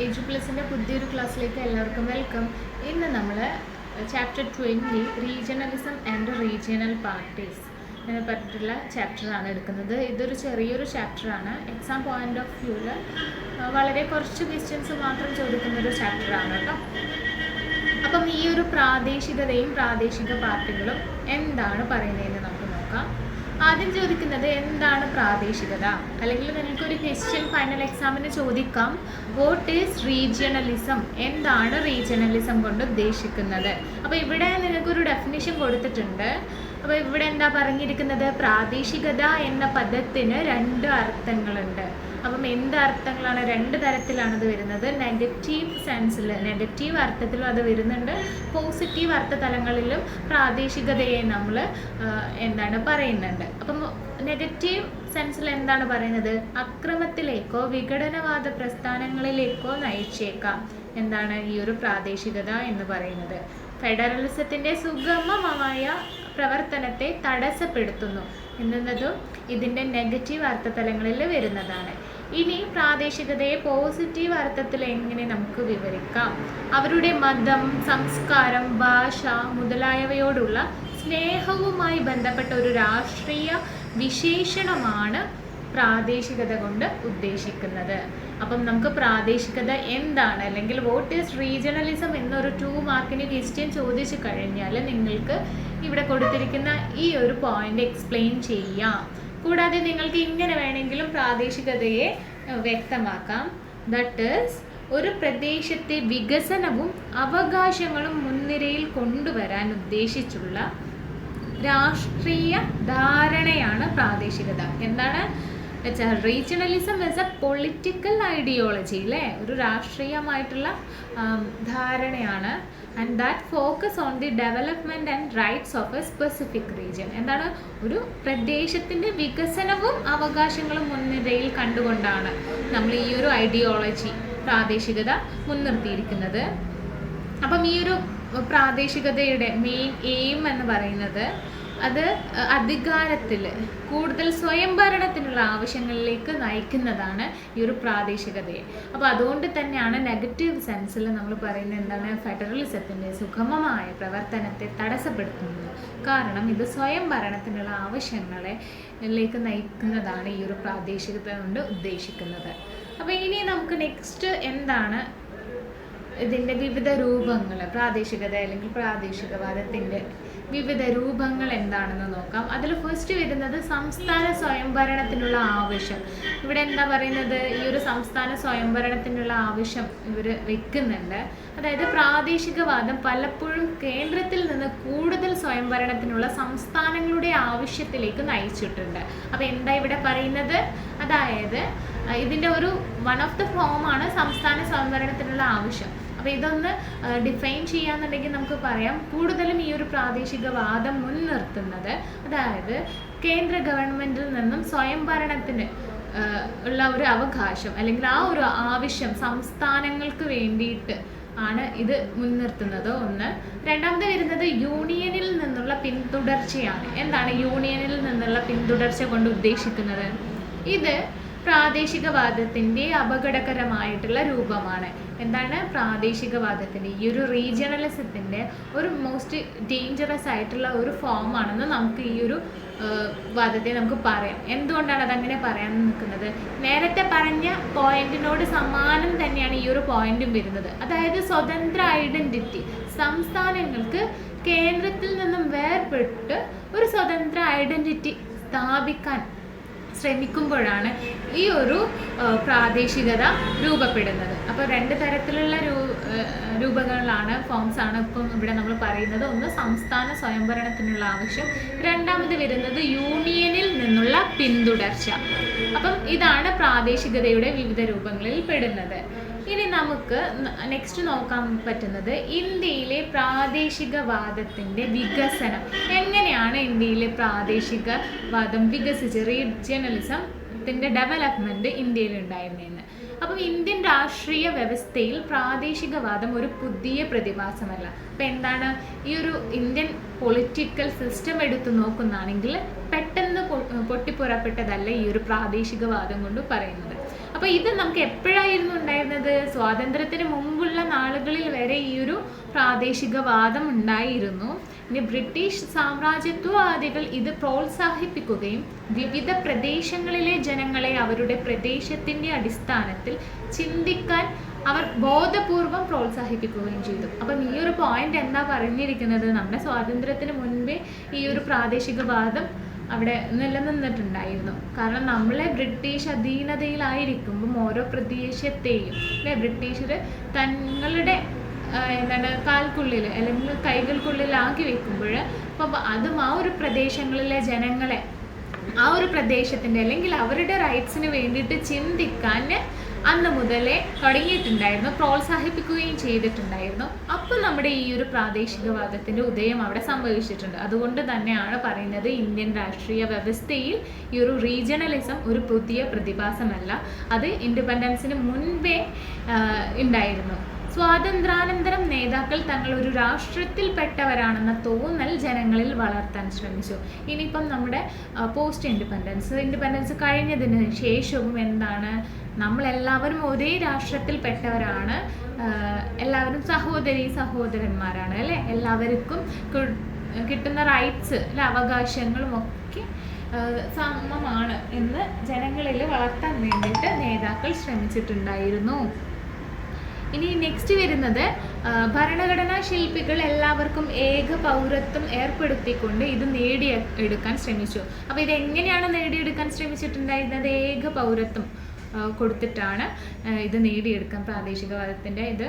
എജു പ്ലസിൻ്റെ പുതിയൊരു ക്ലാസ്സിലേക്ക് എല്ലാവർക്കും വെൽക്കം. ഇന്ന് നമ്മൾ chapter 20 regionalism and regional parties എന്നെ പറ്റിയിട്ടുള്ള ചാപ്റ്ററാണ് എടുക്കുന്നത്. ഇതൊരു ചെറിയൊരു ചാപ്റ്ററാണ്. എക്സാം പോയിൻ്റ് ഓഫ് വ്യൂവിൽ വളരെ കുറച്ച് ക്വസ്റ്റ്യൻസ് മാത്രം ചോദിക്കുന്നൊരു ചാപ്റ്ററാണ് കേട്ടോ. അപ്പം ഈ ഒരു പ്രാദേശികതയും പ്രാദേശിക പാർട്ടികളും എന്താണ് പറയുന്നതെന്ന് നമുക്ക് നോക്കാം. ആദ്യം ചോദിക്കുന്നത് എന്താണ് പ്രാദേശികത, അല്ലെങ്കിൽ നിങ്ങൾക്കൊരു ക്വസ്റ്റ്യൻ ഫൈനൽ എക്സാമിന് ചോദിക്കാം, വാട്ട് ഈസ് റീജിയണലിസം, എന്താണ് റീജിയണലിസം കൊണ്ട് ഉദ്ദേശിക്കുന്നത്. അപ്പോൾ ഇവിടെ നിങ്ങൾക്കൊരു ഡെഫിനിഷൻ കൊടുത്തിട്ടുണ്ട്. അപ്പോൾ ഇവിടെ എന്താ പറഞ്ഞിരിക്കുന്നത്, പ്രാദേശികത എന്ന പദത്തിന് 2 അർത്ഥങ്ങളുണ്ട്. അപ്പം എന്ത് അർത്ഥങ്ങളാണ്? 2 തരത്തിലാണ് അത് വരുന്നത്. നെഗറ്റീവ് സെൻസിൽ, നെഗറ്റീവ് അർത്ഥത്തിലും അത് വരുന്നുണ്ട്, പോസിറ്റീവ് അർത്ഥതലങ്ങളിലും പ്രാദേശികതയെ നമ്മൾ പറയുന്നുണ്ട്. അപ്പം നെഗറ്റീവ് സെൻസിൽ എന്താണ് പറയുന്നത്, അക്രമത്തിലേക്കോ വിഘടനവാദ പ്രസ്ഥാനങ്ങളിലേക്കോ നയിച്ചേക്കാം എന്താണ് ഈ ഒരു പ്രാദേശികത എന്ന് പറയുന്നത്. ഫെഡറലിസത്തിൻ്റെ സുഗമമായ പ്രവർത്തനത്തെ തടസ്സപ്പെടുത്തുന്നു എന്നതും ഇതിൻ്റെ നെഗറ്റീവ് അർത്ഥതലങ്ങളിൽ വരുന്നതാണ്. ഇനി പ്രാദേശികതയെ പോസിറ്റീവ് അർത്ഥത്തിൽ എങ്ങനെ നമുക്ക് വിവരിക്കാം? അവരുടെ മതം, സംസ്കാരം, ഭാഷ മുതലായവയോടുള്ള സ്നേഹവുമായി ബന്ധപ്പെട്ട ഒരു രാഷ്ട്രീയ വിശേഷണമാണ് പ്രാദേശികത കൊണ്ട് ഉദ്ദേശിക്കുന്നത്. അപ്പം നമുക്ക് പ്രാദേശികത എന്താണ്, അല്ലെങ്കിൽ വാട്ട് ഈസ് റീജിയണലിസം എന്നൊരു 2 മാർക്കിന് ക്വസ്റ്റ്യൻ ചോദിച്ചു കഴിഞ്ഞാൽ നിങ്ങൾക്ക് ഇവിടെ കൊടുത്തിരിക്കുന്ന ഈ ഒരു പോയിന്റ് എക്സ്പ്ലെയിൻ ചെയ്യാം. കൂടാതെ നിങ്ങൾക്ക് ഇങ്ങനെ വേണമെങ്കിലും പ്രാദേശികതയെ വ്യക്തമാക്കാം. ദാറ്റ് ഈസ് ഒരു പ്രദേശത്തെ വികസനവും അവകാശങ്ങളും മുൻനിരയിൽ കൊണ്ടുവരാൻ ഉദ്ദേശിച്ചുള്ള രാഷ്ട്രീയ ധാരണയാണ് പ്രാദേശികത. എന്താണ് regionalism is A political ideology അല്ലേ, ഒരു രാഷ്ട്രീയമായിട്ടുള്ള ധാരണയാണ്. And that focus on the development and rights of A specific region. എന്താണ് ഒരു പ്രദേശത്തിൻ്റെ വികസനവും അവകാശങ്ങളും മുൻനിരയിൽ കണ്ടുകൊണ്ടാണ് നമ്മൾ ഈ ഒരു ഐഡിയോളജി പ്രാദേശികത മുൻനിർത്തിയിരിക്കുന്നത്. അപ്പം ഈ ഒരു പ്രാദേശികതയുടെ മെയിൻ എയിം എന്ന് പറയുന്നത് അത് അധികാരത്തിൽ കൂടുതൽ സ്വയംഭരണത്തിനുള്ള ആവശ്യങ്ങളിലേക്ക് നയിക്കുന്നതാണ് ഈ ഒരു പ്രാദേശികതയെ. അപ്പോൾ അതുകൊണ്ട് തന്നെയാണ് നെഗറ്റീവ് സെൻസിൽ നമ്മൾ പറയുന്നത് എന്താണ്, ഫെഡറലിസത്തിൻ്റെ സുഗമമായ പ്രവർത്തനത്തെ തടസ്സപ്പെടുത്തുന്നത്. കാരണം ഇത് സ്വയംഭരണത്തിനുള്ള ആവശ്യങ്ങളിലേക്ക് നയിക്കുന്നതാണ് ഈ ഒരു പ്രാദേശികത കൊണ്ട് ഉദ്ദേശിക്കുന്നത്. അപ്പോൾ ഇനി നമുക്ക് നെക്സ്റ്റ് എന്താണ് ഇതിൻ്റെ വിവിധ രൂപങ്ങൾ, പ്രാദേശികത അല്ലെങ്കിൽ പ്രാദേശികവാദത്തിൻ്റെ വിവിധ രൂപങ്ങൾ എന്താണെന്ന് നോക്കാം. അതിൽ ഫസ്റ്റ് വരുന്നത് സംസ്ഥാന സ്വയംഭരണത്തിനുള്ള ആവശ്യം. ഇവിടെ എന്താ പറയുന്നത്, ഈ ഒരു സംസ്ഥാന സ്വയംഭരണത്തിനുള്ള ആവശ്യം ഇവർ വെക്കുന്നുണ്ട്. അതായത് പ്രാദേശികവാദം പലപ്പോഴും കേന്ദ്രത്തിൽ നിന്ന് കൂടുതൽ സ്വയംഭരണത്തിനുള്ള സംസ്ഥാനങ്ങളുടെ ആവശ്യത്തിലേക്ക് നയിച്ചിട്ടുണ്ട്. അപ്പോൾ എന്താ ഇവിടെ പറയുന്നത്, അതായത് ഇതിൻ്റെ ഒരു വൺ ഓഫ് ദ ഫോമാണ് സംസ്ഥാന സ്വയംഭരണത്തിനുള്ള ആവശ്യം. അപ്പോൾ ഇതൊന്ന് ഡിഫൈൻ ചെയ്യാന്നുണ്ടെങ്കിൽ നമുക്ക് പറയാം, കൂടുതലും ഈ ഒരു പ്രാദേശികവാദം മുൻനിർത്തുന്നത് അതായത് കേന്ദ്ര ഗവൺമെൻറ്റിൽ നിന്നും സ്വയംഭരണത്തിന് ഉള്ള ഒരു അവകാശം അല്ലെങ്കിൽ ആ ഒരു ആവശ്യം സംസ്ഥാനങ്ങൾക്ക് വേണ്ടിയിട്ട് ആണ് ഇത് മുൻനിർത്തുന്നത്. ഒന്ന്. രണ്ടാമത് വരുന്നത് യൂണിയനിൽ നിന്നുള്ള പിന്തുടർച്ചയാണ്. എന്താണ് യൂണിയനിൽ നിന്നുള്ള പിന്തുടർച്ച കൊണ്ട് ഉദ്ദേശിക്കുന്നത്? ഇത് പ്രാദേശികവാദത്തിൻ്റെ അപകടകരമായിട്ടുള്ള രൂപമാണ്. എന്താണ് പ്രാദേശികവാദത്തിൻ്റെ ഈ ഒരു റീജിയണലിസത്തിൻ്റെ ഒരു മോസ്റ്റ് ഡേഞ്ചറസ് ആയിട്ടുള്ള ഒരു ഫോമാണെന്ന് നമുക്ക് ഈ ഒരു വാദത്തെ നമുക്ക് പറയാം. എന്തുകൊണ്ടാണ് അതങ്ങനെ പറയാൻ നിൽക്കുന്നത്? നേരത്തെ പറഞ്ഞ പോയിന്റിനോട് സമാനം തന്നെയാണ് ഈ ഒരു പോയിന്റും വരുന്നത്. അതായത് സ്വതന്ത്ര ഐഡന്റിറ്റി, സംസ്ഥാനങ്ങൾക്ക് കേന്ദ്രത്തിൽ നിന്നും വേർപെട്ട് ഒരു സ്വതന്ത്ര ഐഡന്റിറ്റി സ്ഥാപിക്കാൻ ശ്രമിക്കുമ്പോഴാണ് ഈ ഒരു പ്രാദേശികത രൂപപ്പെടുന്നത്. അപ്പോൾ 2 തരത്തിലുള്ള രൂപങ്ങളാണ്, ഫോംസ് ആണ് ഇപ്പം ഇവിടെ നമ്മൾ പറയുന്നത്. ഒന്ന് സംസ്ഥാന സ്വയംഭരണത്തിനുള്ള ആവശ്യം, രണ്ടാമത് വരുന്നത് യൂണിയനിൽ നിന്നുള്ള പിന്തുടർച്ച. അപ്പം ഇതാണ് പ്രാദേശികതയുടെ വിവിധ രൂപങ്ങളിൽ പെടുന്നത്. ഇനി നമുക്ക് നെക്സ്റ്റ് നോക്കാൻ പറ്റുന്നത് ഇന്ത്യയിലെ പ്രാദേശികവാദത്തിൻ്റെ വികസനം. എങ്ങനെയാണ് ഇന്ത്യയിലെ പ്രാദേശികവാദം വികസിച്ച് റീജിയണലിസത്തിൻ്റെ ഡെവലപ്മെൻറ്റ് ഇന്ത്യയിൽ ഉണ്ടായിരുന്നതെന്ന്. അപ്പം ഇന്ത്യൻ രാഷ്ട്രീയ വ്യവസ്ഥയിൽ പ്രാദേശികവാദം ഒരു പുതിയ പ്രതിഭാസമല്ല. അപ്പം എന്താണ് ഈ ഒരു ഇന്ത്യൻ പൊളിറ്റിക്കൽ സിസ്റ്റം എടുത്തു നോക്കുന്നതാണെങ്കിൽ പെട്ടെന്ന് പൊട്ടിപ്പുറപ്പെട്ടതല്ല ഈ ഒരു പ്രാദേശികവാദം കൊണ്ട് പറയുന്നത്. അപ്പോൾ ഇത് നമുക്ക് എപ്പോഴായിരുന്നു ഉണ്ടായിരുന്നത്? സ്വാതന്ത്ര്യത്തിന് മുമ്പുള്ള നാളുകളിൽ വരെ ഈ ഒരു പ്രാദേശികവാദം ഉണ്ടായിരുന്നു. ഇനി ബ്രിട്ടീഷ് സാമ്രാജ്യത്വവാദികൾ ഇത് പ്രോത്സാഹിപ്പിക്കുകയും വിവിധ പ്രദേശങ്ങളിലെ ജനങ്ങളെ അവരുടെ പ്രദേശത്തിൻ്റെ അടിസ്ഥാനത്തിൽ ചിന്തിക്കാൻ അവർ ബോധപൂർവം പ്രോത്സാഹിപ്പിക്കുകയും ചെയ്തു. അപ്പം ഈ ഒരു പോയിന്റ് എന്താ പറഞ്ഞിരിക്കുന്നത്? നമ്മുടെ സ്വാതന്ത്ര്യത്തിന് മുൻപേ ഈ ഒരു പ്രാദേശികവാദം അവിടെ നിലനിന്നിട്ടുണ്ടായിരുന്നു. കാരണം നമ്മളെ ബ്രിട്ടീഷ് അധീനതയിലായിരിക്കുമ്പം ഓരോ പ്രദേശത്തെയും ബ്രിട്ടീഷർ തങ്ങളുടെ കാൽക്കുള്ളിൽ അല്ലെങ്കിൽ കൈകൾക്കുള്ളിലാക്കി വെക്കുമ്പോൾ അപ്പം അതും ആ ഒരു പ്രദേശങ്ങളിലെ ജനങ്ങളെ ആ ഒരു പ്രദേശത്തിൻ്റെ അല്ലെങ്കിൽ അവരുടെ റൈറ്റ്സിന് വേണ്ടിയിട്ട് ചിന്തിക്കാൻ അന്ന് മുതലേ തുടങ്ങിയിട്ടുണ്ടായിരുന്നു, പ്രോത്സാഹിപ്പിക്കുകയും ചെയ്തിട്ടുണ്ടായിരുന്നു. അപ്പം നമ്മുടെ ഈ ഒരു പ്രാദേശികവാദത്തിൻ്റെ ഉദയം അവിടെ സംഭവിച്ചിട്ടുണ്ട്. അതുകൊണ്ട് തന്നെയാണ് പറയുന്നത് ഇന്ത്യൻ രാഷ്ട്രീയ വ്യവസ്ഥയിൽ ഈ ഒരു റീജിയണലിസം ഒരു പുതിയ പ്രതിഭാസമല്ല, അത് ഇൻഡിപെൻഡൻസിന് മുൻപേ ഉണ്ടായിരുന്നു. സ്വാതന്ത്ര്യാനന്തരം നേതാക്കൾ തങ്ങൾ ഒരു രാഷ്ട്രത്തിൽപ്പെട്ടവരാണെന്ന തോന്നൽ ജനങ്ങളിൽ വളർത്താൻ ശ്രമിച്ചു. ഇനിയിപ്പം നമ്മുടെ പോസ്റ്റ് ഇൻഡിപെൻഡൻസ് കഴിഞ്ഞതിന് ശേഷവും എന്താണ്, നമ്മളെല്ലാവരും ഒരേ രാഷ്ട്രത്തിൽപ്പെട്ടവരാണ്, എല്ലാവരും സഹോദരന്മാരാണ് അല്ലേ, എല്ലാവർക്കും കിട്ടുന്ന റൈറ്റ്സ് അവകാശങ്ങളും ഒക്കെ സമമാണ് എന്ന് ജനങ്ങളിൽ വളർത്താൻ വേണ്ടിയിട്ട് നേതാക്കൾ ശ്രമിച്ചിട്ടുണ്ടായിരുന്നു. ഇനി നെക്സ്റ്റ് വരുന്നത് ഭരണഘടനാ ശില്പികൾ എല്ലാവർക്കും ഏക പൗരത്വം ഏർപ്പെടുത്തിക്കൊണ്ട് ഇത് നേടിയെടുക്കാൻ ശ്രമിച്ചു. അപ്പോൾ ഇതെങ്ങനെയാണ് നേടിയെടുക്കാൻ ശ്രമിച്ചിട്ടുണ്ടായിരുന്നത്? ഏക പൗരത്വം കൊടുത്തിട്ടാണ് ഇത് നേടിയെടുക്കാൻ, പ്രാദേശികവാദത്തിൻ്റെ ഇത്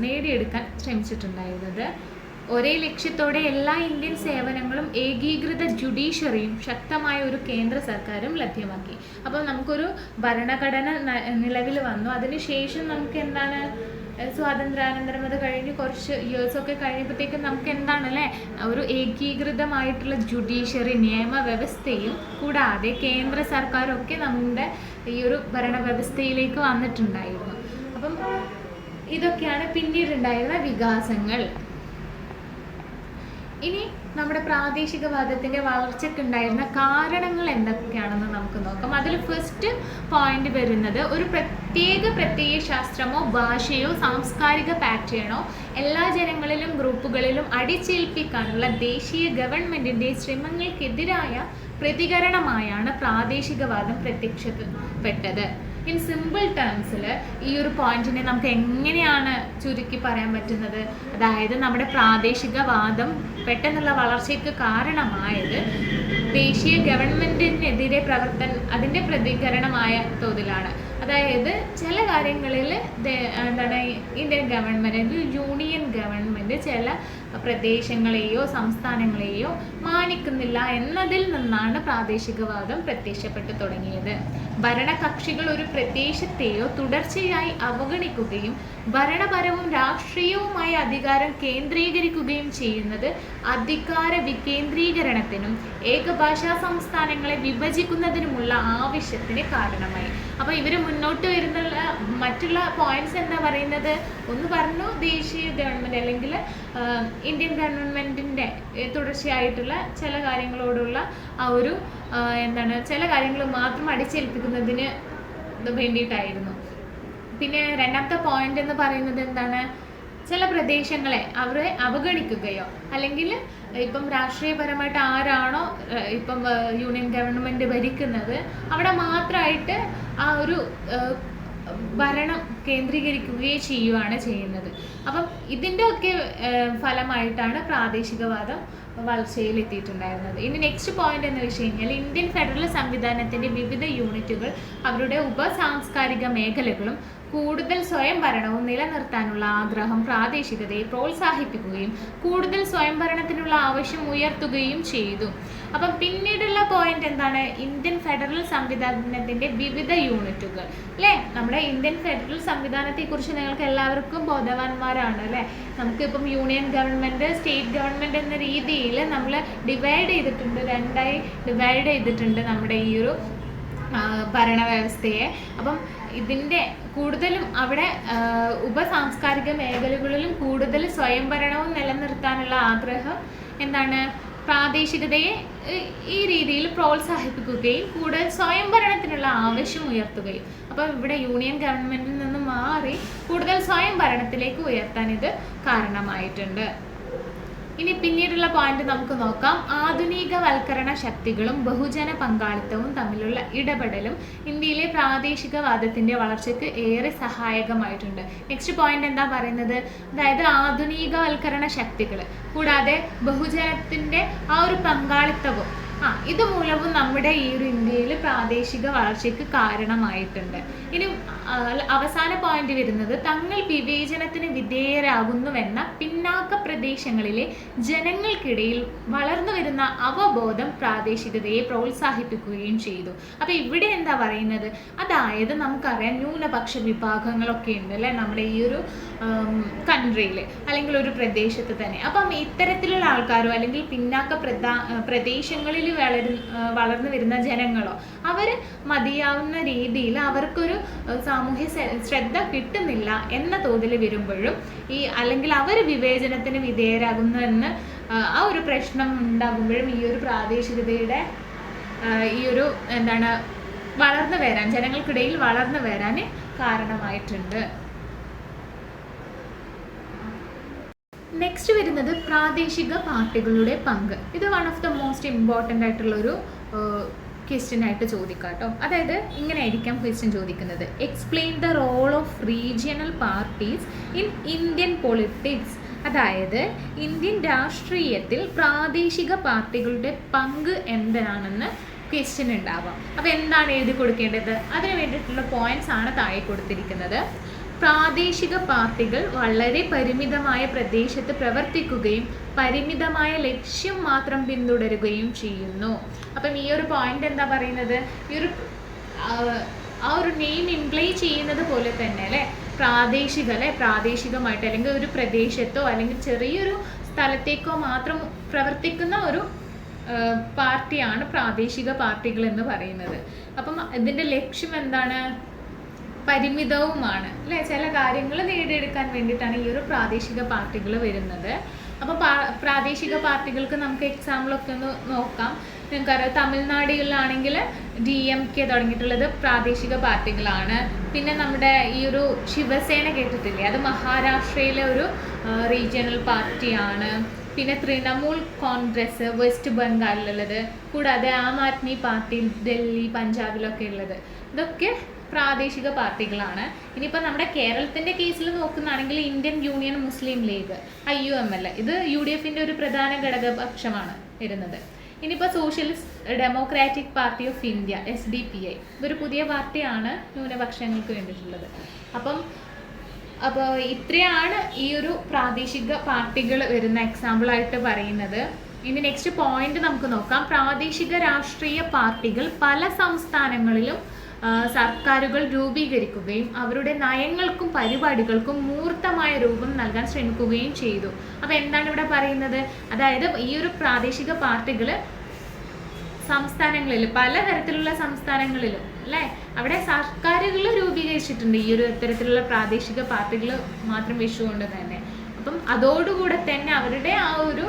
നേടിയെടുക്കാൻ ശ്രമിച്ചിട്ടുണ്ടായിരുന്നത്. ഒരേ ലക്ഷ്യത്തോടെ എല്ലാ ഇന്ത്യൻ സേവനങ്ങളും ഏകീകൃത ജുഡീഷ്യറിയും ശക്തമായ ഒരു കേന്ദ്ര സർക്കാരും ലഭ്യമാക്കി. അപ്പോൾ നമുക്കൊരു ഭരണഘടന നിലവിൽ വന്നു. അതിനുശേഷം നമുക്ക് എന്താണ്, സ്വാതന്ത്ര്യാനന്തരം അത് കഴിഞ്ഞ് കുറച്ച് ഇയേഴ്സൊക്കെ കഴിഞ്ഞപ്പോഴത്തേക്കും നമുക്ക് എന്താണല്ലേ ഒരു ഏകീകൃതമായിട്ടുള്ള ജുഡീഷ്യറി നിയമവ്യവസ്ഥയും കൂടാതെ കേന്ദ്ര സർക്കാരൊക്കെ നമ്മുടെ ഈ ഒരു ഭരണവ്യവസ്ഥയിലേക്ക് വന്നിട്ടുണ്ടായിരുന്നു. അപ്പം ഇതൊക്കെയാണ് പിന്നീടുണ്ടായിരുന്ന വികാസങ്ങൾ. ഇനി നമ്മുടെ പ്രാദേശികവാദത്തിൻ്റെ വളർച്ചയ്ക്കുണ്ടായിരുന്ന കാരണങ്ങൾ എന്തൊക്കെയാണെന്ന് നമുക്ക് നോക്കാം. അതിൽ ഫസ്റ്റ് പോയിന്റ് വരുന്നത് ഒരു പ്രത്യയശാസ്ത്രമോ ഭാഷയോ സാംസ്കാരിക പാറ്റേണോ എല്ലാ ജനങ്ങളിലും ഗ്രൂപ്പുകളിലും അടിച്ചേൽപ്പിക്കാനുള്ള ദേശീയ ഗവൺമെൻറ്റിൻ്റെ ശ്രമങ്ങൾക്കെതിരായ പ്രതികരണമായാണ് പ്രാദേശികവാദം പ്രത്യക്ഷപ്പെട്ടത്. ഇൻ സിമ്പിൾ ടേംസിൽ ഈ ഒരു പോയിന്റിനെ നമുക്ക് എങ്ങനെയാണ് ചുരുക്കി പറയാൻ പറ്റുന്നത്? അതായത് നമ്മുടെ പ്രാദേശികവാദം പെട്ടെന്നുള്ള വളർച്ചയ്ക്ക് കാരണമായത് ദേശീയ ഗവൺമെൻറ്റിനെതിരെ അതിൻ്റെ പ്രതികരണമായ തോതിലാണ്. അതായത് ചില കാര്യങ്ങളിൽ എന്താണ് ഇന്ത്യൻ ഗവൺമെൻറ്, യൂണിയൻ ഗവൺമെൻറ് ചില പ്രദേശങ്ങളെയോ സംസ്ഥാനങ്ങളെയോ മാനിക്കുന്നില്ല എന്നതിൽ നിന്നാണ് പ്രാദേശികവാദം പ്രത്യക്ഷപ്പെട്ടു തുടങ്ങിയത്. ഭരണകക്ഷികൾ ഒരു പ്രദേശത്തെയോ തുടർച്ചയായി അവഗണിക്കുകയും ഭരണപരവും രാഷ്ട്രീയവുമായ അധികാരം കേന്ദ്രീകരിക്കുകയും ചെയ്യുന്നത് അധികാര വികേന്ദ്രീകരണത്തിനും ഏകഭാഷാ സംസ്ഥാനങ്ങളെ വിഭജിക്കുന്നതിനുമുള്ള ആവശ്യത്തിന് കാരണമായി. അപ്പോൾ ഇവർ മുന്നോട്ട് വരുന്ന മറ്റുള്ള പോയിന്റ്സ് എന്താ പറയുന്നത്? ഒന്ന് പറഞ്ഞു ദേശീയ ഗവൺമെൻറ് അല്ലെങ്കിൽ ഇന്ത്യൻ ഗവൺമെൻറ്റിൻ്റെ തുടർച്ചയായിട്ടുള്ള ചില കാര്യങ്ങളോടുള്ള ആ ഒരു ചില കാര്യങ്ങൾ മാത്രം അടിച്ചേൽപ്പിക്കുന്നതിന് വേണ്ടിയിട്ടായിരുന്നു. പിന്നെ രണ്ടാമത്തെ പോയിന്റ് എന്ന് പറയുന്നത് എന്താണ്? ചില പ്രദേശങ്ങളെ അവരെ അവഗണിക്കുകയോ അല്ലെങ്കിൽ ഇപ്പം രാഷ്ട്രീയപരമായിട്ട് ആരാണോ ഇപ്പം യൂണിയൻ ഗവൺമെൻറ് ഭരിക്കുന്നത് അവിടെ മാത്രമായിട്ട് ആ ഒരു ഭരണം കേന്ദ്രീകരിക്കുകയോ ചെയ്യുകയാണ് ചെയ്യുന്നത്. അപ്പം ഇതിൻ്റെ ഒക്കെ ഫലമായിട്ടാണ് പ്രാദേശികവാദം വളർച്ചയിൽ എത്തിയിട്ടുണ്ടായിരുന്നത്. ഇനി നെക്സ്റ്റ് പോയിന്റ് എന്ന് വെച്ച് കഴിഞ്ഞാൽ ഇന്ത്യൻ ഫെഡറൽ സംവിധാനത്തിൻ്റെ വിവിധ യൂണിറ്റുകൾ അവരുടെ ഉപസാംസ്കാരിക മേഖലകളും കൂടുതൽ സ്വയം ഭരണവും നിലനിർത്താനുള്ള ആഗ്രഹം പ്രാദേശികതയെ പ്രോത്സാഹിപ്പിക്കുകയും കൂടുതൽ സ്വയംഭരണത്തിനുള്ള ആവശ്യം ഉയർത്തുകയും ചെയ്തു. അപ്പം പിന്നീടുള്ള പോയിന്റ് എന്താണ്? ഇന്ത്യൻ ഫെഡറൽ സംവിധാനത്തിൻ്റെ വിവിധ യൂണിറ്റുകൾ അല്ലേ. നമ്മുടെ ഇന്ത്യൻ ഫെഡറൽ സംവിധാനത്തെക്കുറിച്ച് നിങ്ങൾക്ക് എല്ലാവർക്കും ബോധവാന്മാരാണ് അല്ലേ. നമുക്കിപ്പം യൂണിയൻ ഗവൺമെൻറ്, സ്റ്റേറ്റ് ഗവൺമെൻറ് എന്ന രീതിയിൽ നമ്മൾ രണ്ടായി ഡിവൈഡ് ചെയ്തിട്ടുണ്ട് നമ്മുടെ ഈ ഒരു ഭരണവ്യവസ്ഥയെ. അപ്പം ഇതിൻ്റെ കൂടുതലും അവിടെ ഉപസാംസ്കാരിക മേഖലകളിലും കൂടുതൽ സ്വയംഭരണവും നിലനിർത്താനുള്ള ആഗ്രഹം എന്താണ് പ്രാദേശികതയെ ഈ രീതിയിൽ പ്രോത്സാഹിപ്പിക്കുകയും കൂടുതൽ സ്വയംഭരണത്തിനുള്ള ആവശ്യം ഉയർത്തുകയും, അപ്പോൾ ഇവിടെ യൂണിയൻ ഗവൺമെന്റിൽ നിന്ന് മാറി കൂടുതൽ സ്വയംഭരണത്തിലേക്ക് ഉയർത്താൻ ഇത് കാരണമായിട്ടുണ്ട്. ഇനി പിന്നീടുള്ള പോയിന്റ് നമുക്ക് നോക്കാം. ആധുനികവൽക്കരണ ശക്തികളും ബഹുജന പങ്കാളിത്തവും തമ്മിലുള്ള ഇടപെടലും ഇന്ത്യയിലെ പ്രാദേശികവാദത്തിന്റെ വളർച്ചയ്ക്ക് ഏറെ സഹായകമായിട്ടുണ്ട്. നെക്സ്റ്റ് പോയിന്റ് എന്താ പറയുന്നത്? അതായത് ആധുനികവൽക്കരണ ശക്തികൾ കൂടാതെ ബഹുജനത്തിന്റെ ആ ഒരു പങ്കാളിത്തവും ഇതുമൂലവും നമ്മുടെ ഈ ഒരു ഇന്ത്യയിൽ പ്രാദേശിക വളർച്ചയ്ക്ക് കാരണമായിട്ടുണ്ട്. ഇനി അവസാന പോയിന്റ് വരുന്നത് തങ്ങൾ വിവേചനത്തിന് വിധേയരാകുന്നുവെന്ന പിന്നാക്ക പ്രദേശങ്ങളിലെ ജനങ്ങൾക്കിടയിൽ വളർന്നു വരുന്ന അവബോധം പ്രാദേശികതയെ പ്രോത്സാഹിപ്പിക്കുകയും ചെയ്തു. അപ്പൊ ഇവിടെ എന്താ പറയുന്നത്? അതായത് നമുക്കറിയാം ന്യൂനപക്ഷ വിഭാഗങ്ങളൊക്കെ ഉണ്ട് അല്ലെ നമ്മുടെ ഈ ഒരു കൺട്രിയിൽ അല്ലെങ്കിൽ ഒരു പ്രദേശത്ത് തന്നെ. അപ്പം ഇത്തരത്തിലുള്ള ആൾക്കാരോ അല്ലെങ്കിൽ പിന്നാക്ക പ്രദേശങ്ങളിൽ വളർന്നു വരുന്ന ജനങ്ങളോ അവർ മതിയാവുന്ന രീതിയിൽ അവർക്കൊരു സാമൂഹ്യ ശ്രദ്ധ കിട്ടുന്നില്ല എന്ന തോതിൽ വരുമ്പോഴും അല്ലെങ്കിൽ അവർ വിവേചനത്തിന് വിധേയരാകുന്നു എന്ന് ആ ഒരു പ്രശ്നം ഉണ്ടാകുമ്പോഴും ഈ ഒരു പ്രാദേശികതയുടെ ഈ ഒരു വളർന്നു വരാൻ, ജനങ്ങൾക്കിടയിൽ വളർന്നു വരാൻ കാരണമായിട്ടുണ്ട്. നെക്സ്റ്റ് വരുന്നത് പ്രാദേശിക പാർട്ടികളുടെ പങ്ക്. ഇത് one of the most important ആയിട്ടുള്ളൊരു ക്വസ്റ്റ്യൻ ആയിട്ട് ചോദിക്കാം കേട്ടോ. അതായത് ഇങ്ങനെ ആയിരിക്കാം ക്വസ്റ്റ്യൻ ചോദിക്കുന്നത്: explain the role of regional parties in Indian politics. അതായത് ഇന്ത്യൻ രാഷ്ട്രീയത്തിൽ പ്രാദേശിക പാർട്ടികളുടെ പങ്ക് എന്താണെന്ന് ക്വസ്റ്റ്യൻ ഉണ്ടാവാം. അപ്പോൾ എന്താണ് എഴുതി കൊടുക്കേണ്ടത്? അതിന് വേണ്ടിയിട്ടുള്ള പോയിന്റ്സ് ആണ് താഴെ കൊടുത്തിരിക്കുന്നത്. പ്രാദേശിക പാർട്ടികൾ വളരെ പരിമിതമായ പ്രദേശത്ത് പ്രവർത്തിക്കുകയും പരിമിതമായ ലക്ഷ്യം മാത്രം പിന്തുടരുകയും ചെയ്യുന്നു. അപ്പം ഈ ഒരു പോയിന്റ് എന്താ പറയുന്നത്? ഈ ഒരു ആ ഒരു നെയിം ഇംപ്ലൈ ചെയ്യുന്നത് പോലെ തന്നെ അല്ലേ, പ്രാദേശികമായിട്ട് അല്ലെങ്കിൽ ഒരു പ്രദേശത്തോ അല്ലെങ്കിൽ ചെറിയൊരു സ്ഥലത്തേക്കോ മാത്രം പ്രവർത്തിക്കുന്ന ഒരു പാർട്ടിയാണ് പ്രാദേശിക പാർട്ടികൾ എന്ന് പറയുന്നത്. അപ്പം ഇതിൻ്റെ ലക്ഷ്യം എന്താണ്? പരിമിതവുമാണ് അല്ലേ. ചില കാര്യങ്ങൾ നേടിയെടുക്കാൻ വേണ്ടിയിട്ടാണ് ഈ ഒരു പ്രാദേശിക പാർട്ടികൾ വരുന്നത്. അപ്പോൾ പ്രാദേശിക പാർട്ടികൾക്ക് നമുക്ക് എക്സാമ്പിളൊക്കെ ഒന്ന് നോക്കാം. നിങ്ങൾക്കറിയാം, തമിഴ്നാടിലാണെങ്കിൽ DMK തുടങ്ങിയിട്ടുള്ളത് പ്രാദേശിക പാർട്ടികളാണ്. പിന്നെ നമ്മുടെ ഈ ഒരു ശിവസേന കേട്ടിട്ടില്ലേ, അത് മഹാരാഷ്ട്രയിലെ ഒരു റീജിയണൽ പാർട്ടിയാണ്. പിന്നെ തൃണമൂൽ കോൺഗ്രസ് വെസ്റ്റ് ബംഗാളിലുള്ളത്, കൂടാതെ ആം ആദ്മി പാർട്ടി ഡൽഹി പഞ്ചാബിലൊക്കെ ഉള്ളത്. ഇതൊക്കെ പ്രാദേശിക പാർട്ടികളാണ്. ഇനിയിപ്പോൾ നമ്മുടെ കേരളത്തിൻ്റെ കേസിൽ നോക്കുന്നതാണെങ്കിൽ ഇന്ത്യൻ യൂണിയൻ മുസ്ലിം ലീഗ് IUML, ഇത് UDFൻ്റെ ഒരു പ്രധാന ഘടകപക്ഷമാണ് വരുന്നത്. ഇനിയിപ്പോൾ socialist democratic party of India SDPI, ഇതൊരു പുതിയ പാർട്ടിയാണ് ന്യൂനപക്ഷങ്ങൾക്ക് വേണ്ടിയിട്ടുള്ളത്. അപ്പോൾ ഇത്രയാണ് ഈ ഒരു പ്രാദേശിക പാർട്ടികൾ വരുന്ന എക്സാമ്പിളായിട്ട് പറയുന്നത്. ഇനി നെക്സ്റ്റ് പോയിന്റ് നമുക്ക് നോക്കാം. പ്രാദേശിക രാഷ്ട്രീയ പാർട്ടികൾ പല സംസ്ഥാനങ്ങളിലും സർക്കാരുകൾ രൂപീകരിക്കുകയും അവരുടെ നയങ്ങൾക്കും പരിപാടികൾക്കും മൂർത്തമായ രൂപം നൽകാൻ ശ്രമിക്കുകയും ചെയ്തു. അപ്പോൾ എന്താണ് ഇവിടെ പറയുന്നത്? അതായത് ഈ ഒരു പ്രാദേശിക പാർട്ടികൾ സംസ്ഥാനങ്ങളിൽ, പലതരത്തിലുള്ള സംസ്ഥാനങ്ങളിലും അല്ലേ, അവിടെ സർക്കാരുകൾ രൂപീകരിച്ചിട്ടുണ്ട് ഈ ഒരു ഇത്തരത്തിലുള്ള പ്രാദേശിക പാർട്ടികൾ മാത്രം വെച്ചുകൊണ്ട് തന്നെ. അപ്പം അതോടുകൂടെ തന്നെ അവരുടെ ആ ഒരു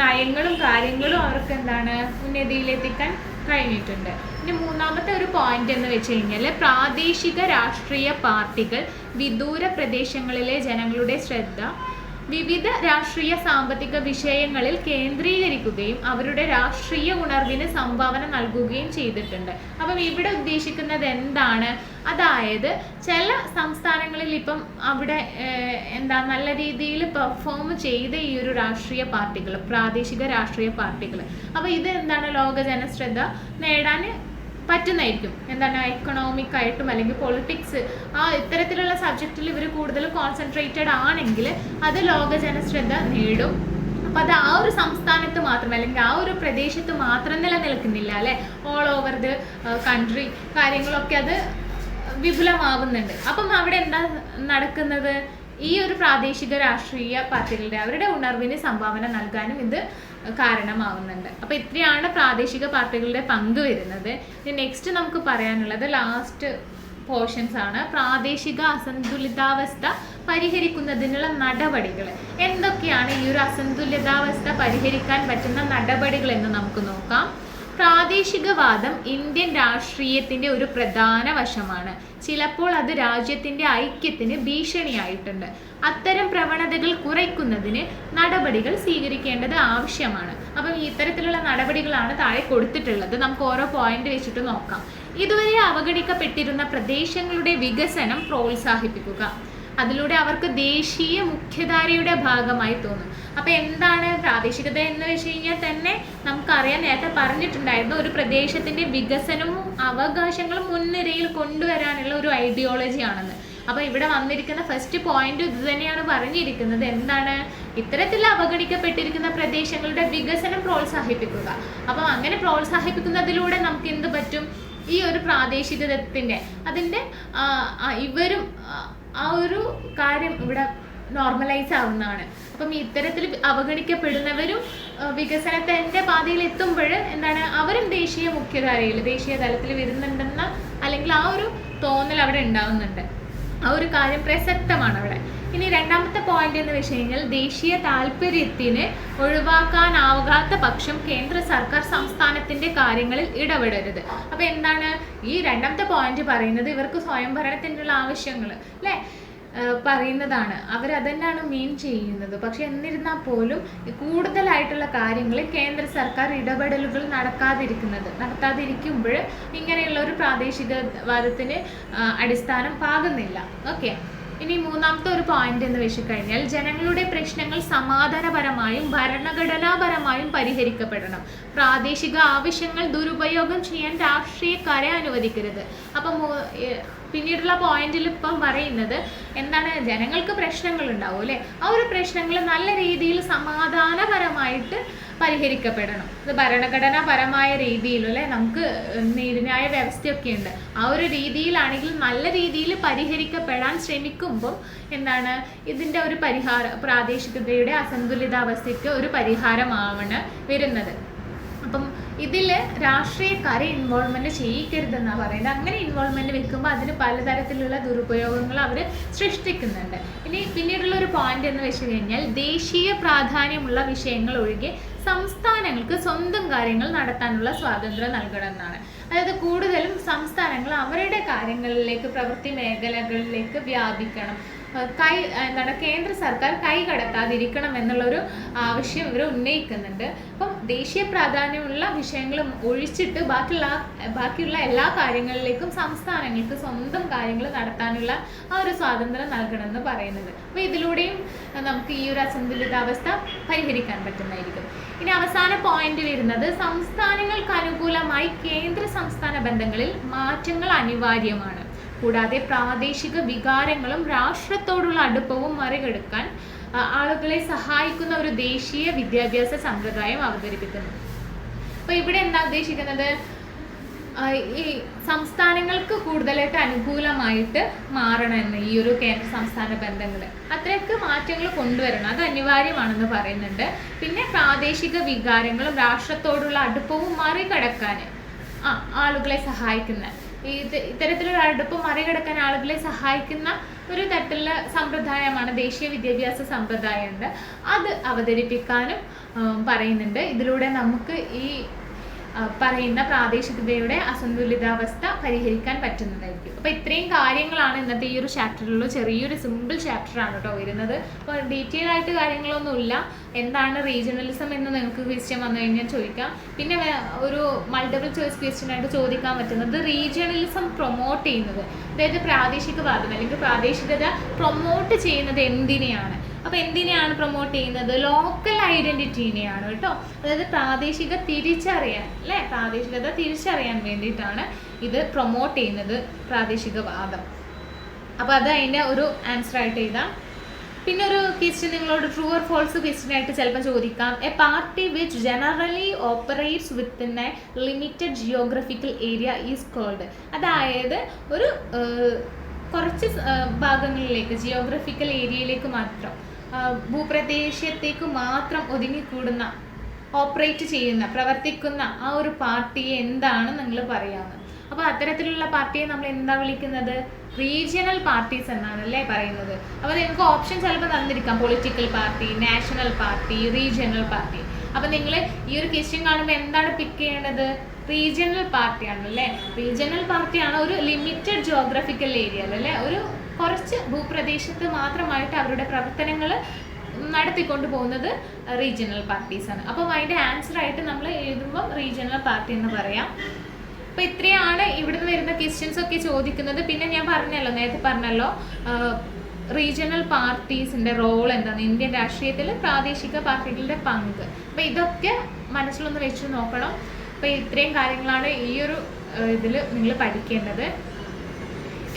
നയങ്ങളും കാര്യങ്ങളും അവർക്ക് ഉന്നതിയിലെത്തിക്കാൻ കഴിഞ്ഞിട്ടുണ്ട്. ഇനി മൂന്നാമത്തെ ഒരു പോയിന്റ് എന്ന് വെച്ച് കഴിഞ്ഞാൽ പ്രാദേശിക രാഷ്ട്രീയ പാർട്ടികൾ വിദൂര പ്രദേശങ്ങളിലെ ജനങ്ങളുടെ ശ്രദ്ധ വിവിധ രാഷ്ട്രീയ സാമ്പത്തിക വിഷയങ്ങളിൽ കേന്ദ്രീകരിക്കുകയും അവരുടെ രാഷ്ട്രീയ ഉണർവിന് സംഭാവന നൽകുകയും ചെയ്തിട്ടുണ്ട്. അപ്പം ഇവിടെ ഉദ്ദേശിക്കുന്നത് എന്താണ്? അതായത് ചില സംസ്ഥാനങ്ങളിൽ ഇപ്പം അവിടെ നല്ല രീതിയിൽ പെർഫോം ചെയ്ത ഈ ഒരു രാഷ്ട്രീയ പാർട്ടികൾ, പ്രാദേശിക രാഷ്ട്രീയ പാർട്ടികൾ, അപ്പോൾ ഇത് ലോക ജനശ്രദ്ധ നേടാൻ പറ്റുന്നതായിരിക്കും. എക്കണോമിക് ആയിട്ടും അല്ലെങ്കിൽ പൊളിറ്റിക്സ് ഇത്തരത്തിലുള്ള സബ്ജക്റ്റിൽ ഇവർ കൂടുതൽ കോൺസെൻട്രേറ്റഡ് ആണെങ്കിൽ അത് ലോക ജനശ്രദ്ധ നേടും. അപ്പം അത് ആ ഒരു സംസ്ഥാനത്ത് മാത്രം അല്ലെങ്കിൽ ആ ഒരു പ്രദേശത്ത് മാത്രം നിലനിൽക്കുന്നില്ല അല്ലേ, ഓൾ ഓവർ ദ കൺട്രി കാര്യങ്ങളൊക്കെ അത് വിപുലമാവുന്നുണ്ട്. അപ്പം അവിടെ എന്താ നടക്കുന്നത്? ഈ ഒരു പ്രാദേശിക രാഷ്ട്രീയ പാർട്ടികളുടെ അവരുടെ ഉണർവിന് സംഭാവന നൽകാനും ഇത് കാരണമാവുന്നുണ്ട്. അപ്പോൾ ഇത്രയാണ് പ്രാദേശിക പാർട്ടികളുടെ പങ്ക് വരുന്നത്. നെക്സ്റ്റ് നമുക്ക് പറയാനുള്ളത് ലാസ്റ്റ് പോർഷൻസ് ആണ്. പ്രാദേശിക അസന്തുലിതാവസ്ഥ പരിഹരിക്കുന്നതിനുള്ള നടപടികൾ. എന്തൊക്കെയാണ് ഈ ഒരു അസന്തുലിതാവസ്ഥ പരിഹരിക്കാൻ പറ്റുന്ന നടപടികൾ എന്ന് നമുക്ക് നോക്കാം. പ്രാദേശികവാദം ഇന്ത്യൻ രാഷ്ട്രീയത്തിൻ്റെ ഒരു പ്രധാന വശമാണ്. ചിലപ്പോൾ അത് രാജ്യത്തിൻ്റെ ഐക്യത്തിന് ഭീഷണിയായിട്ടുണ്ട്. അത്തരം പ്രവണതകൾ കുറയ്ക്കുന്നതിന് നടപടികൾ സ്വീകരിക്കേണ്ടത് ആവശ്യമാണ്. അപ്പം ഇത്തരത്തിലുള്ള നടപടികളാണ് താഴെ കൊടുത്തിട്ടുള്ളത്. നമുക്ക് ഓരോ പോയിന്റ് വെച്ചിട്ട് നോക്കാം. ഇതുവരെ അവഗണിക്കപ്പെട്ടിരുന്ന പ്രദേശങ്ങളുടെ വികസനം പ്രോത്സാഹിപ്പിക്കുക. അതിലൂടെ അവർക്ക് ദേശീയ മുഖ്യധാരയുടെ ഭാഗമായി തോന്നും. അപ്പം എന്താണ് പ്രാദേശികത എന്ന് വെച്ച് കഴിഞ്ഞാൽ തന്നെ നമുക്കറിയാം, നേരത്തെ പറഞ്ഞിട്ടുണ്ടായിരുന്നു, ഒരു പ്രദേശത്തിൻ്റെ വികസനവും അവകാശങ്ങളും മുൻനിരയിൽ കൊണ്ടുവരാനുള്ള ഒരു ഐഡിയോളജി ആണെന്ന്. അപ്പോൾ ഇവിടെ വന്നിരിക്കുന്ന ഫസ്റ്റ് പോയിന്റ് ഇത് തന്നെയാണ് പറഞ്ഞിരിക്കുന്നത്. എന്താണ്? ഇത്തരത്തിൽ അവഗണിക്കപ്പെട്ടിരിക്കുന്ന പ്രദേശങ്ങളുടെ വികസനം പ്രോത്സാഹിപ്പിക്കുക. അപ്പം അങ്ങനെ പ്രോത്സാഹിപ്പിക്കുന്നതിലൂടെ നമുക്ക് എന്ത് പറ്റും? ഈ ഒരു പ്രാദേശികതത്തിൻ്റെ അതിൻ്റെ ഇവരും ആ ഒരു കാര്യം ഇവിടെ നോർമലൈസ് ആവുന്നതാണ്. അപ്പം ഇത്തരത്തിൽ അവഗണിക്കപ്പെടുന്നവരും വികസനത്തിൻ്റെ പാതയിൽ എത്തുമ്പോൾ എന്താണ്, അവരും ദേശീയ മുഖ്യധാരയിൽ ദേശീയ തലത്തിൽ വരുന്നുണ്ടെന്ന അല്ലെങ്കിൽ ആ ഒരു തോന്നൽ അവിടെ ഉണ്ടാവുന്നുണ്ട്. ആ ഒരു കാര്യം പ്രസക്തമാണ് അവിടെ. ഇനി രണ്ടാമത്തെ പോയിന്റ് എന്ന് വെച്ച് കഴിഞ്ഞാൽ ദേശീയ താല്പര്യത്തിന് ഒഴിവാക്കാനാവാത്ത പക്ഷം കേന്ദ്ര സർക്കാർ സംസ്ഥാനത്തിൻ്റെ കാര്യങ്ങളിൽ ഇടപെടരുത്. അപ്പോൾ എന്താണ് ഈ രണ്ടാമത്തെ പോയിന്റ് പറയുന്നത്? ഇവർക്ക് സ്വയംഭരണത്തിനുള്ള ആവശ്യങ്ങൾ അല്ലേ പറയുന്നതാണ്. അവരതന്നെയാണ് മീൻ ചെയ്യുന്നത്. പക്ഷെ എന്നിരുന്നാൽ പോലും കൂടുതലായിട്ടുള്ള കാര്യങ്ങളിൽ കേന്ദ്ര സർക്കാർ ഇടപെടലുകൾ നടത്താതിരിക്കുമ്പോൾ ഇങ്ങനെയുള്ള ഒരു പ്രാദേശികവാദത്തിന് അടിസ്ഥാനം പാകുന്നില്ല. ഓക്കെ. ഇനി മൂന്നാമത്തെ ഒരു പോയിന്റ് എന്ന് വെച്ച് കഴിഞ്ഞാൽ ജനങ്ങളുടെ പ്രശ്നങ്ങൾ സമാധാനപരമായും ഭരണഘടനാപരമായും പരിഹരിക്കപ്പെടണം. പ്രാദേശിക ആവശ്യങ്ങൾ ദുരുപയോഗം ചെയ്യാൻ രാഷ്ട്രീയക്കാരെ അനുവദിക്കരുത്. അപ്പം പിന്നീടുള്ള പോയിന്റിൽ ഇപ്പം പറയുന്നത് എന്താണ്? ജനങ്ങൾക്ക് പ്രശ്നങ്ങൾ ഉണ്ടാവും അല്ലേ, ആ ഒരു പ്രശ്നങ്ങൾ നല്ല രീതിയിൽ സമാധാനപരമായിട്ട് പരിഹരിക്കപ്പെടണം. ഇത് ഭരണഘടനാപരമായ രീതിയിലും അല്ലേ, നമുക്ക് നീതിന്യായ വ്യവസ്ഥയൊക്കെ ഉണ്ട്. ആ ഒരു രീതിയിലാണെങ്കിൽ നല്ല രീതിയിൽ പരിഹരിക്കപ്പെടാൻ ശ്രമിക്കുമ്പോൾ എന്താണ് ഇതിൻ്റെ ഒരു പ്രാദേശികതയുടെ അസന്തുലിതാവസ്ഥയ്ക്ക് ഒരു പരിഹാരമാണ് വരുന്നത്. അപ്പം ഇതിൽ രാഷ്ട്രീയക്കാരെ ഇൻവോൾവ്മെൻറ്റ് ചെയ്യിക്കരുതെന്നാണ് പറയുന്നത്. അങ്ങനെ ഇൻവോൾവ്മെൻറ്റ് വെക്കുമ്പോൾ അതിന് പലതരത്തിലുള്ള ദുരുപയോഗങ്ങൾ അവർ സൃഷ്ടിക്കുന്നുണ്ട്. ഇനി പിന്നീടുള്ള ഒരു പോയിന്റ് എന്ന് വെച്ച് കഴിഞ്ഞാൽ ദേശീയ പ്രാധാന്യമുള്ള വിഷയങ്ങൾ ഒഴികെ സംസ്ഥാനങ്ങൾക്ക് സ്വന്തം കാര്യങ്ങൾ നടത്താനുള്ള സ്വാതന്ത്ര്യം നൽകണം എന്നാണ്. അതായത് കൂടുതലും സംസ്ഥാനങ്ങൾ അവരുടെ കാര്യങ്ങളിലേക്ക് പ്രവൃത്തി മേഖലകളിലേക്ക് വ്യാപിക്കണം. കേന്ദ്ര സർക്കാർ കൈകടത്താതിരിക്കണം എന്നുള്ളൊരു ആവശ്യം ഇവർ ഉന്നയിക്കുന്നുണ്ട്. അപ്പം ദേശീയ പ്രാധാന്യമുള്ള വിഷയങ്ങൾ ഒഴിച്ചിട്ട് ബാക്കിയുള്ള എല്ലാ കാര്യങ്ങളിലേക്കും സംസ്ഥാനങ്ങൾക്ക് സ്വന്തം കാര്യങ്ങൾ നടത്താനുള്ള ആ ഒരു സ്വാതന്ത്ര്യം നൽകണമെന്ന് പറയുന്നത്. അപ്പോൾ ഇതിലൂടെയും നമുക്ക് ഈ ഒരു അസന്തുലിതാവസ്ഥ പരിഹരിക്കാൻ പറ്റുന്നതായിരിക്കും. ഇനി അവസാന പോയിന്റ് വരുന്നത് സംസ്ഥാനങ്ങൾക്ക് അനുകൂലമായി കേന്ദ്ര സംസ്ഥാന ബന്ധങ്ങളിൽ മാറ്റങ്ങൾ അനിവാര്യമാണ്. കൂടാതെ പ്രാദേശിക വികാരങ്ങളും രാഷ്ട്രത്തോടുള്ള അടുപ്പവും മറികടക്കാൻ ആളുകളെ സഹായിക്കുന്ന ഒരു ദേശീയ വിദ്യാഭ്യാസ സമ്പ്രദായം അവതരിപ്പിക്കുന്നു. അപ്പോൾ ഇവിടെ എന്താ ഉദ്ദേശിക്കുന്നത്? ഈ സംസ്ഥാനങ്ങൾക്ക് കൂടുതലായിട്ട് അനുകൂലമായിട്ട് മാറണമെന്ന് ഈ ഒരു കേന്ദ്ര സംസ്ഥാന ബന്ധങ്ങൾ അത്രയൊക്കെ മാറ്റങ്ങൾ കൊണ്ടുവരണം, അത് അനിവാര്യമാണെന്ന് പറയുന്നുണ്ട്. പിന്നെ പ്രാദേശിക വികാരങ്ങളും രാഷ്ട്രത്തോടുള്ള അടുപ്പവും മറികടക്കാൻ ആളുകളെ സഹായിക്കുന്ന ഇത്തരത്തിലുള്ള അടുപ്പം മറികടക്കാൻ ആളുകളെ സഹായിക്കുന്ന ഒരു തരത്തിലുള്ള സമ്പ്രദായമാണ് ദേശീയ വിദ്യാഭ്യാസ സമ്പ്രദായം ഉണ്ട്. അത് അവതരിപ്പിക്കാനും പറയുന്നുണ്ട്. ഇതിലൂടെ നമുക്ക് ഈ പറയുന്ന പ്രാദേശികതയുടെ അസന്തുലിതാവസ്ഥ പരിഹരിക്കാൻ പറ്റുന്നതായിരിക്കും. അപ്പോൾ ഇത്രയും കാര്യങ്ങളാണ് ഇന്നത്തെ ഈ ഒരു ചാപ്റ്ററിലുള്ള ചെറിയൊരു സിമ്പിൾ ചാപ്റ്ററാണ് കേട്ടോ വരുന്നത്. അപ്പോൾ ഡീറ്റെയിൽ ആയിട്ട് കാര്യങ്ങളൊന്നുമില്ല. എന്താണ് റീജിയണലിസം എന്ന് നിങ്ങൾക്ക് ക്വസ്റ്റ്യൻ വന്നു കഴിഞ്ഞാൽ ചോദിക്കാം. പിന്നെ ഒരു മൾട്ടിപ്പിൾ ചോയ്സ് ക്വസ്റ്റ്യൻ ആയിട്ട് ചോദിക്കാൻ പറ്റുന്നത് റീജിയണലിസം പ്രൊമോട്ട് ചെയ്യുന്നത്, അതായത് പ്രാദേശികവാദം അല്ലെങ്കിൽ പ്രാദേശികത പ്രൊമോട്ട് ചെയ്യുന്നത് എന്തിനെയാണ്? അപ്പോൾ എന്തിനെയാണ് പ്രൊമോട്ട് ചെയ്യുന്നത്? ലോക്കൽ ഐഡൻറ്റിറ്റീനെയാണ് കേട്ടോ. അതായത് പ്രാദേശികത തിരിച്ചറിയാൻ വേണ്ടിയിട്ടാണ് ഇത് പ്രൊമോട്ട് ചെയ്യുന്നത് പ്രാദേശികവാദം. അപ്പോൾ അത് അതിൻ്റെ ഒരു ആൻസർ ആയിട്ട് എഴുതാം. പിന്നെ ഒരു ക്വസ്റ്റ്യൻ നിങ്ങളോട് ട്രൂ ഓർ ഫോൾസ് ക്വസ്റ്റ്യൻ ആയിട്ട് ചിലപ്പോൾ ചോദിക്കാം. A party which generally operates within a limited geographical area is called. അതായത് ഒരു കുറച്ച് ഭാഗങ്ങളിലേക്ക് ജിയോഗ്രഫിക്കൽ ഏരിയയിലേക്ക് മാത്രം ഭൂപ്രദേശത്തേക്ക് മാത്രം ഒതുങ്ങിക്കൂടുന്ന ഓപ്പറേറ്റ് ചെയ്യുന്ന പ്രവർത്തിക്കുന്ന ആ ഒരു പാർട്ടിയെ എന്താണ് നിങ്ങൾ പറയാമെന്ന്. അപ്പോൾ അത്തരത്തിലുള്ള പാർട്ടിയെ നമ്മൾ എന്താ വിളിക്കുന്നത്? റീജിയണൽ പാർട്ടീസ് എന്നാണ് അല്ലേ പറയുന്നത്. അപ്പോൾ നിങ്ങൾക്ക് ഓപ്ഷൻ ചിലപ്പോൾ തന്നിരിക്കാം, political party, national party, regional party. അപ്പോൾ നിങ്ങൾ ഈ ഒരു ക്വസ്റ്റ്യൻ കാണുമ്പോൾ എന്താണ് പിക്ക് ചെയ്യേണ്ടത്? റീജിയണൽ പാർട്ടിയാണ് അല്ലേ. റീജിയണൽ പാർട്ടിയാണ് ഒരു ലിമിറ്റഡ് ജോഗ്രഫിക്കൽ ഏരിയയിൽ അല്ലേ, ഒരു കുറച്ച് ഭൂപ്രദേശത്ത് മാത്രമായിട്ട് അവരുടെ പ്രവർത്തനങ്ങൾ നടത്തിക്കൊണ്ട് പോകുന്നത് റീജിയണൽ പാർട്ടീസാണ്. അപ്പം അതിൻ്റെ ആൻസർ ആയിട്ട് നമ്മൾ എഴുതുമ്പോൾ റീജിയണൽ പാർട്ടി എന്ന് പറയാം. അപ്പോൾ ഇത്രയാണ് ഇവിടുന്ന് വരുന്ന ക്വസ്റ്റ്യൻസ് ഒക്കെ ചോദിക്കുന്നത്. പിന്നെ ഞാൻ നേരത്തെ പറഞ്ഞല്ലോ റീജിയണൽ പാർട്ടീസിൻ്റെ റോൾ എന്താണ് ഇന്ത്യൻ രാഷ്ട്രീയത്തിൽ, പ്രാദേശിക പാർട്ടികളുടെ പങ്ക്. അപ്പോൾ ഇതൊക്കെ മനസ്സിലൊന്ന് വെച്ച് നോക്കണം. അപ്പോൾ ഇത്രയും കാര്യങ്ങളാണ് ഈ ഒരു ഇതിൽ നിങ്ങൾ പഠിക്കേണ്ടത്.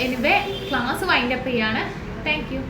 എനിവേ ക്ലാസ് വൈൻഡപ്പ് ചെയ്യാണ്. Thank you.